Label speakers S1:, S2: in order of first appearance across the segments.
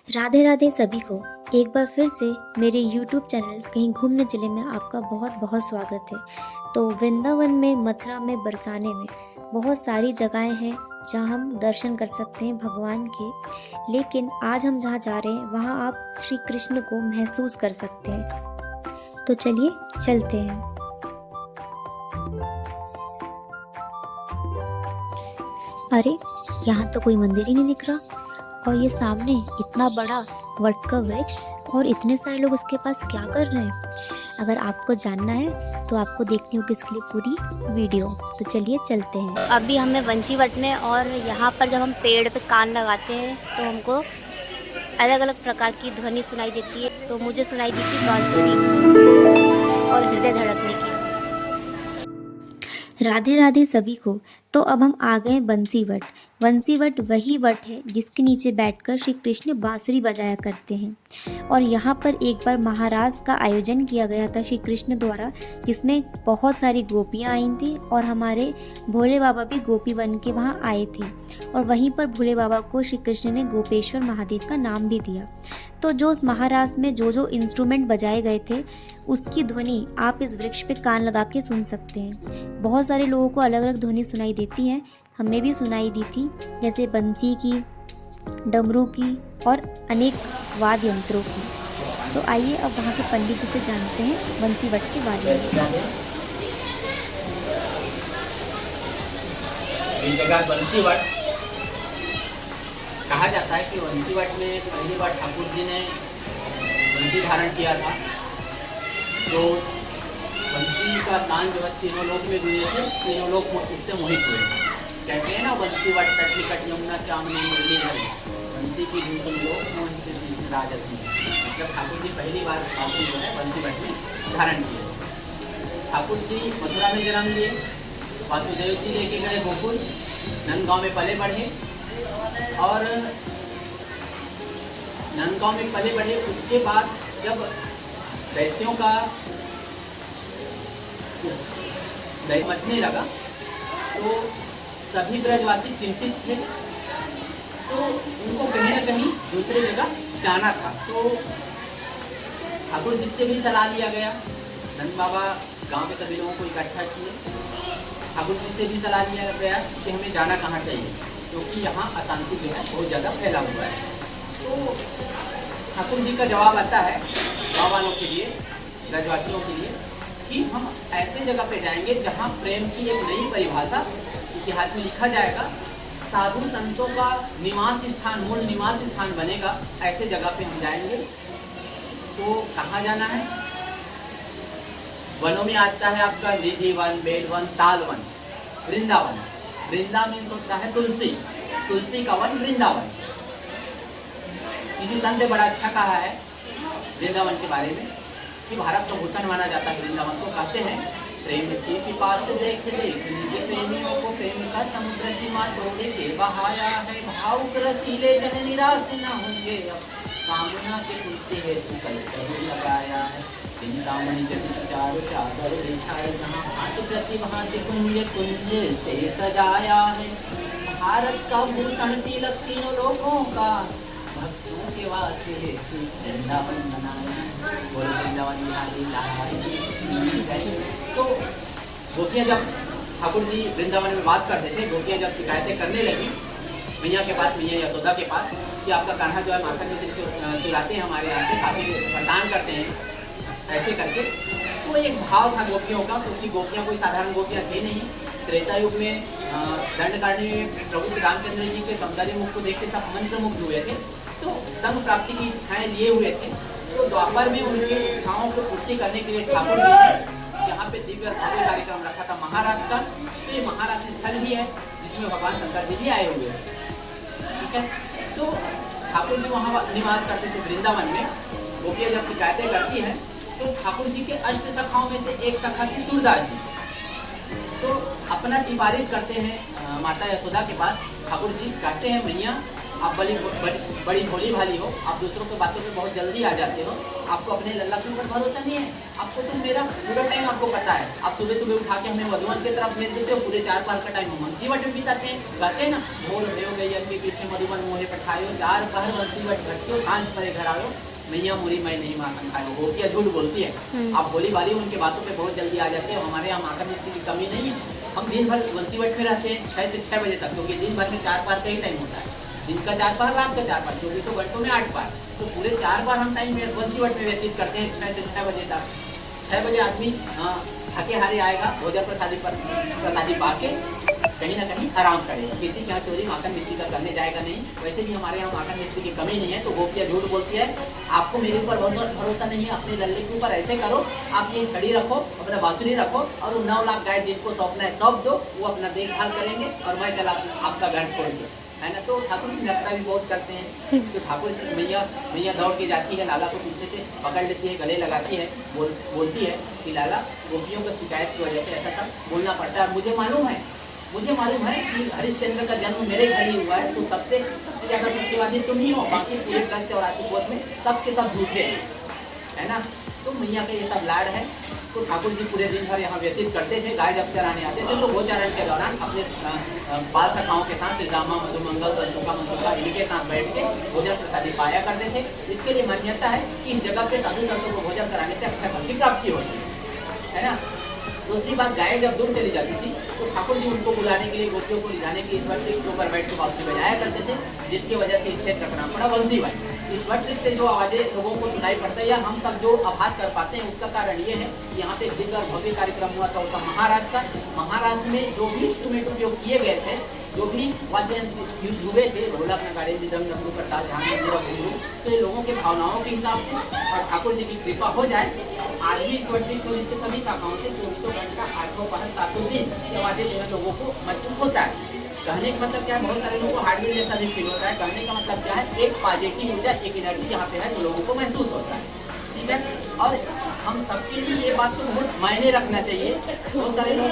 S1: राधे राधे सभी को एक बार फिर से मेरे YouTube चैनल कहीं घूमने चले में आपका बहुत बहुत स्वागत है। तो वृंदावन में, मथुरा में, बरसाने में बहुत सारी जगहें हैं जहां हम दर्शन कर सकते हैं भगवान के। लेकिन आज हम जहां जा रहे हैं वहां आप श्री कृष्ण को महसूस कर सकते हैं। तो चलिए चलते हैं। अरे, यहाँ तो कोई मंदिर ही नहीं दिख रहा। और ये सामने इतना बड़ा वट का वृक्ष और इतने सारे लोग उसके पास क्या कर रहे हैं। अगर आपको जानना है तो आपको देखनी होगी इसके लिए पूरी वीडियो। तो चलिए चलते हैं। अभी हमें वंशीवट में, और यहाँ पर जब हम पेड़ पे कान लगाते हैं तो हमको अलग अलग प्रकार की ध्वनि सुनाई देती है। तो मुझे सुनाई दी थी बांसुरी और हृदय धड़कने की। राधे राधे सभी को। तो अब हम आ गए बंसी वट। बंसी वट वही वट है जिसके नीचे बैठकर श्री कृष्ण बांसुरी बजाया करते हैं। और यहाँ पर एक बार महाराज का आयोजन किया गया था श्री कृष्ण द्वारा, जिसमें बहुत सारी गोपियाँ आई थी और हमारे भोले बाबा भी गोपी बन के वहाँ आए थे। और वहीं पर भोले बाबा को श्री कृष्ण ने गोपेश्वर महादेव का नाम भी दिया। तो जो उस महाराज में जो जो इंस्ट्रूमेंट बजाए गए थे उसकी ध्वनि आप इस वृक्ष पे कान लगा के सुन सकते हैं। बहुत सारे लोगों को अलग अलग ध्वनि सुनाई देती है, हमें भी सुनाई दी थी, जैसे बंसी की, डमरू की और अनेक वाद्य यंत्रों की। तो आइए अब वहाँ के पंडित जी से जानते हैं बंसी वट के बारे में।
S2: इस जगह बंसीवट कहा जाता है कि बंसीवट में पहली बार ठाकुर जी ने बंसी धारण किया था। तो बंसी का तान जब तीनों लोक में गूंजे थे, तीनों लोग इससे मोहित हुए। कहते हैं ना, बंसीवट कटली कट यमुना श्यामनी मुरली धरी, बंसी की धुन सुन लो मोहन से कृष्ण राजत में। मतलब ठाकुर जी पहली बार बांसुरी जो है बंसीवट में धारण किए। ठाकुर जी मथुरा में जन्म लिए, वासुदेव जी लेके गए गोकुल, नंदगांव में पले बढ़े और नंदगांव में पले बढ़े। उसके बाद जब दैत्यों का दैत्य मचने लगा तो सभी ब्रजवासी चिंतित थे। तो उनको कहीं ना कहीं दूसरी जगह जाना था। तो ठाकुर जी से भी सलाह लिया गया। नंद बाबा गांव के सभी लोगों को इकट्ठा किए। ठाकुर जी से भी सलाह लिया गया कि हमें जाना कहाँ चाहिए, क्योंकि यहाँ अशांति जो है बहुत ज़्यादा फैला हुआ है। तो ठाकुर जी का जवाब आता है गाँव वालों के लिए, ब्रजवासियों के लिए, कि हम ऐसे जगह पे जाएंगे जहाँ प्रेम की एक नई परिभाषा इतिहास में लिखा जाएगा, साधु संतों का निवास स्थान, मूल निवास स्थान बनेगा। ऐसे जगह पे हम जाएंगे। तो कहाँ जाना है? वनों में आता है आपका निधि वन, बेल वन, ताल वन, वृंदावन। वृंदा मीन्स होता है तुलसी, तुलसी का वन वृंदावन। किसी संत ने बड़ा अच्छा कहा है वृंदावन के बारे में कि भारत का भूषण माना जाता है वृंदावन को। कहते हैं, प्रेम की पिपास से देख देख लीजिए प्रेमियों को, प्रेम का समुद्र सीमा तोड़े के बहाया है। भावुक रसीले जन निराश न होंगे, अब कामना के कुत्ते हेतु कल कहीं लगाया है। चिंतामणि जगत चारों चादर बिछाए, जहाँ भांति प्रतिभांति कुंज कुंज से सजाया है। भारत का भूषण तिलक तीनों लोगों का, भक्तों के वासे हेतु वृंदावन बनाया। तो गोपियाँ जब ठाकुर जी वृंदावन में वास करते थे, गोपियाँ जब शिकायतें करने लगी मैया के पास, मैया यशोदा के पास, कि आपका कान्हा जो है माखन में से चुराते हैं, हमारे यहाँ से काफ़ी प्रदान करते हैं, ऐसे करके। तो एक भाव था गोपियों का, क्योंकि गोपियाँ कोई साधारण गोपियाँ थी नहीं। त्रेता युग में दंडकारण्य में प्रभु श्री रामचंद्र जी के सौंदर्य मुख को देख के सब मंत्रमुग्ध हुए थे। तो संग प्राप्ति की इच्छाएं लिए हुए थे। तो द्वापर में उनकी इच्छाओं को पूर्ति करने के लिए ठाकुर जी ने यहाँ पे दिव्य भव्य कार्यक्रम रखा था महाराज का। तो ये महाराज स्थल भी है जिसमें भगवान शंकर जी भी आए हुए हैं। ठीक है, तो ठाकुर जी वहाँ निवास करते थे वृंदावन में। गोपियाँ जब शिकायतें करती हैं तो ठाकुर जी के अष्ट सखाओं में से एक सखा थी सूरदास जी। तो अपना सिफारिश करते हैं माता यशोदा के पास। ठाकुर जी कहते हैं, मैया आप बड़ी भोली भाली हो, आप दूसरों की बातों पे बहुत जल्दी आ जाते हो, आपको अपने लल्ला के ऊपर भरोसा नहीं है। आपको तो मेरा पूरा टाइम आपको पता है, आप सुबह सुबह उठा के हमें मधुबन की तरफ भेज देते हो, पूरे 4 पहर का टाइम बंसीवट में बिताते हैं। कहते हैं ना, भोर हो गई के पीछे मधुबन मोहे पठायो, 4 पहर बंसीवट घटके सांझ परे घर आओ, मैया मुरी मैं नहीं माखन खायो। वो क्या झूठ बोलती है। आप भोली भाली उनके बातों पे बहुत जल्दी आ जाते हो। हमारे यहाँ माखन मिश्री की कमी नहीं है। हम दिन भर बंसीवट में रहते हैं 6 से 6 बजे तक, क्योंकि दिन भर में 4 पहर का ही टाइम होता है। दिन का 4 पहर, रात का 4 पहर, 24 घंटों में 8 पहर, तो पूरे 4 पहर हम टाइम में बंसीवट में व्यतीत करते हैं 6 से 6 बजे तक। 6 बजे आदमी थके हारे आएगा, भोजन प्रसादी पा के कहीं ना कहीं आराम करेगा। किसी के यहाँ चोरी माखन मिश्री का करने जाएगा नहीं। वैसे भी हमारे यहाँ माखन मिश्री की कमी नहीं है। तो गोपिया झूठ बोलती है। आपको मेरे ऊपर भरोसा नहीं है, अपने लल्ले के ऊपर ऐसे करो, आप ये छड़ी रखो, अपना बांसुरी रखो, और वो 9 लाख गाय जिनको सौंपना है सौंप दो, वो अपना देखभाल करेंगे और मैं चला आपका घर छोड़ के, है ना। तो ठाकुर जी नखरा भी बहुत करते हैं। तो ठाकुर जी मैया दौड़ के जाती है, लाला को पीछे से पकड़ लेती है, गले लगाती है, बोलती है कि लाला गोपियों की शिकायत की वजह से ऐसा सब बोलना पड़ता है। मुझे मालूम है कि हरिश्चंद्र का जन्म मेरे घर ही हुआ है, तो सबसे ज्यादा सत्यवादी तुम ही हो, बाकी पूरे 84 कोष में सबके सब झूठे हैं, है ना। तो मैया का ये सब लाड है। तो ठाकुर जी पूरे दिन भर यहाँ व्यतीत करते थे। गाय जब चराने आते थे तो गोचारण के दौरान अपने बाल सखाओं के साथ श्रीदामा, मधुमंगल, तंसुका, मनसुका इनके साथ बैठ के भोजन प्रसादी पाया करते थे। इसके लिए मान्यता है कि इस जगह पे साधु संतों को भोजन कराने से अच्छा फल की प्राप्ति होती है ना। दूसरी बात, गाय जब दूर चली जाती थी तो ठाकुर जी उनको बुलाने के लिए, गोपियों को ले जाने के लिए इस वट के ऊपर बैठ के बांसुरी बजाया करते थे, जिसकी वजह से क्षेत्र रखना पड़ा बंसीवट। इस वट से जो आवाजें लोगों को सुनाई पड़ता है या हम सब जो आभास कर पाते हैं, उसका कारण ये है कि यहाँ पे एक दिव्य और भव्य कार्यक्रम हुआ था उसका महाराष्ट्र में जो भी इंस्ट्रूमेंट उपयोग किए गए थे, जो भी वाद्य युद्ध हुए थे, ढोलक, नगाड़े, मृदंग, डमरू, करताल, झांझ, घुंघरू, तो ये लोगों के भावनाओं के हिसाब से और ठाकुर जी की कृपा हो जाए, आज भी इस वट के सभी शाखाओं से 24 घंटा 8 पहर 7 दिन ये आवाजें जो है लोगों को महसूस होता है। कहने का मतलब क्या है, बहुत सारे लोगों को हार्टबीट जैसा भी फील होता है। कहने का मतलब क्या है, एक पॉजिटिव ऊर्जा, एक एनर्जी यहाँ पे है जो लोगों को महसूस होता है, ठीक है। और हम सबके लिए ये बात तो बहुत मायने रखना चाहिए। बहुत सारे लोग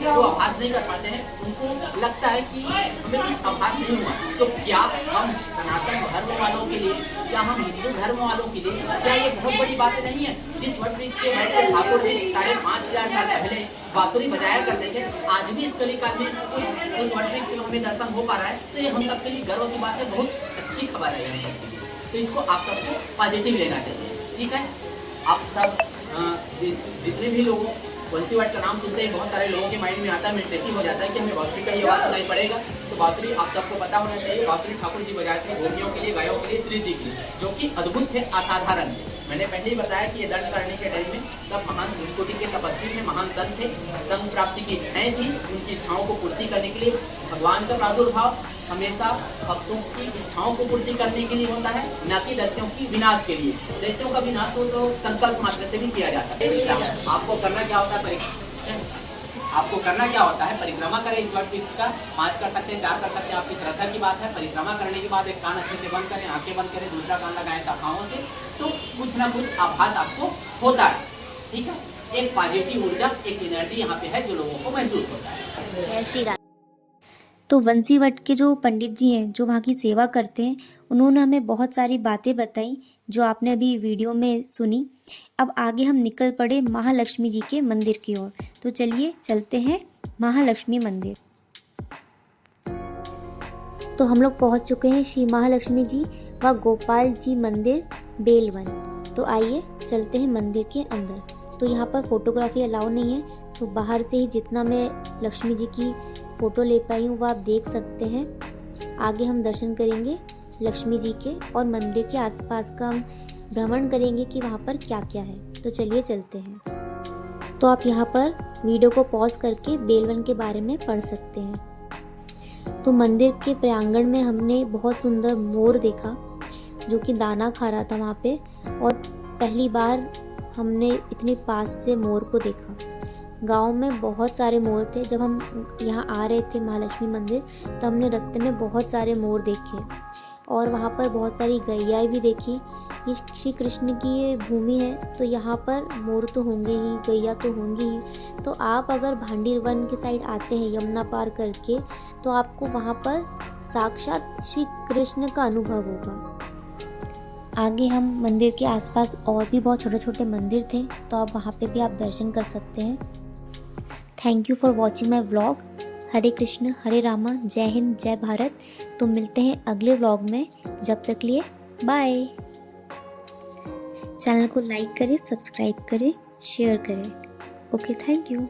S2: जो आभास नहीं कर पाते हैं, उनको लगता है कि हमें कुछ आभास नहीं हुआ। तो क्या हम सनातन धर्म वालों के लिए, क्या हम हिंदू धर्म वालों के लिए, क्या ये बहुत बड़ी बात नहीं है? जिस वट वृक्ष के बैठे ठाकुर जी 5500 साल पहले बांसुरी बजाया करते थे, आज भी इस कलिकाल में उस वट वृक्ष में हमें दर्शन हो पा रहा है, तो ये हम सबके लिए गर्व की बात है, बहुत अच्छी खबर है हम सबके लिए। तो इसको आप सबको पॉजिटिव लेना चाहिए, ठीक है। आप सब जितने भी लोगों बंसीवट का नाम सुनते हैं, बहुत सारे लोगों के माइंड में आता है, मेडिटेटिव हो जाता है कि हमें बांसुरी का ये आवाज सुनाई पड़ेगा। तो बांसुरी आप सबको पता होना चाहिए, बांसुरी ठाकुर जी बजाते हैं गोपियों के लिए, गायों के लिए, श्री जी के लिए, जो कि अद्भुत थे, असाधारण थे। मैंने पहले ही बताया कि ये दंड करने के टाइम में सब महान उच्चकोटि के तपस्वी थे, महान संत थे, संत प्राप्ति की इच्छाएं थी, उनकी इच्छाओं को पूर्ति करने के लिए भगवान का प्रादुर्भाव हमेशा भक्तों की इच्छाओं को पूर्ति करने के लिए होता है, न कि दैत्यों की विनाश के लिए। दैत्यों का विनाश तो संकल्प मात्र से भी किया जा सकता है। आपको करना क्या होता है, परिक्रमा करें इस वट वृक्ष का, 5 कर सकते हैं, 4 कर सकते हैं, आपकी श्रद्धा की बात है। परिक्रमा करने के बाद एक कान अच्छे से बंद करें, आंखें बंद करें, दूसरा कान लगाएं शाखाओं से, तो कुछ ना कुछ आभास आपको होता है, ठीक है। एक पॉजिटिव ऊर्जा, एक एनर्जी यहाँ पे है जो लोगों को महसूस होता है।
S1: जय श्री राम। तो बंसीवट के जो पंडित जी हैं, जो वहाँ की सेवा करते हैं, उन्होंने हमें बहुत सारी बातें बताई जो आपने अभी वीडियो में सुनी। अब आगे हम निकल पड़े महालक्ष्मी जी के मंदिर की ओर। तो चलिए चलते हैं महालक्ष्मी मंदिर। तो हम लोग पहुँच चुके हैं श्री महालक्ष्मी जी व गोपाल जी मंदिर बेलवन। तो आइए चलते हैं मंदिर के अंदर। तो यहाँ पर फोटोग्राफी अलाउ नहीं है, तो बाहर से ही जितना मैं लक्ष्मी जी की फ़ोटो ले पाई हूँ वो आप देख सकते हैं। आगे हम दर्शन करेंगे लक्ष्मी जी के और मंदिर के आसपास का हम भ्रमण करेंगे कि वहाँ पर क्या क्या है। तो चलिए चलते हैं। तो आप यहाँ पर वीडियो को पॉज करके बेलवन के बारे में पढ़ सकते हैं। तो मंदिर के प्रांगण में हमने बहुत सुंदर मोर देखा जो कि दाना खा रहा था वहाँ पे, और पहली बार हमने इतने पास से मोर को देखा। गांव में बहुत सारे मोर थे। जब हम यहाँ आ रहे थे महालक्ष्मी मंदिर, तो हमने रास्ते में बहुत सारे मोर देखे। और वहाँ पर बहुत सारी गैयाएँ भी देखी। ये श्री कृष्ण की ये भूमि है, तो यहाँ पर मोर तो होंगे ही, गैया तो होंगी ही। तो आप अगर भांडीर वन के साइड आते हैं यमुना पार करके, तो आपको वहाँ पर साक्षात श्री कृष्ण का अनुभव होगा। आगे हम मंदिर के आसपास और भी बहुत छोटे छोटे मंदिर थे, तो आप वहाँ पे भी आप दर्शन कर सकते हैं। Thank you for watching my vlog. Hare Krishna Hare Rama, जय हिंद जय भारत। तो मिलते हैं अगले व्लॉग में, जब तक लिए बाय। चैनल को लाइक करें, सब्सक्राइब करें, शेयर करें। Okay, thank you.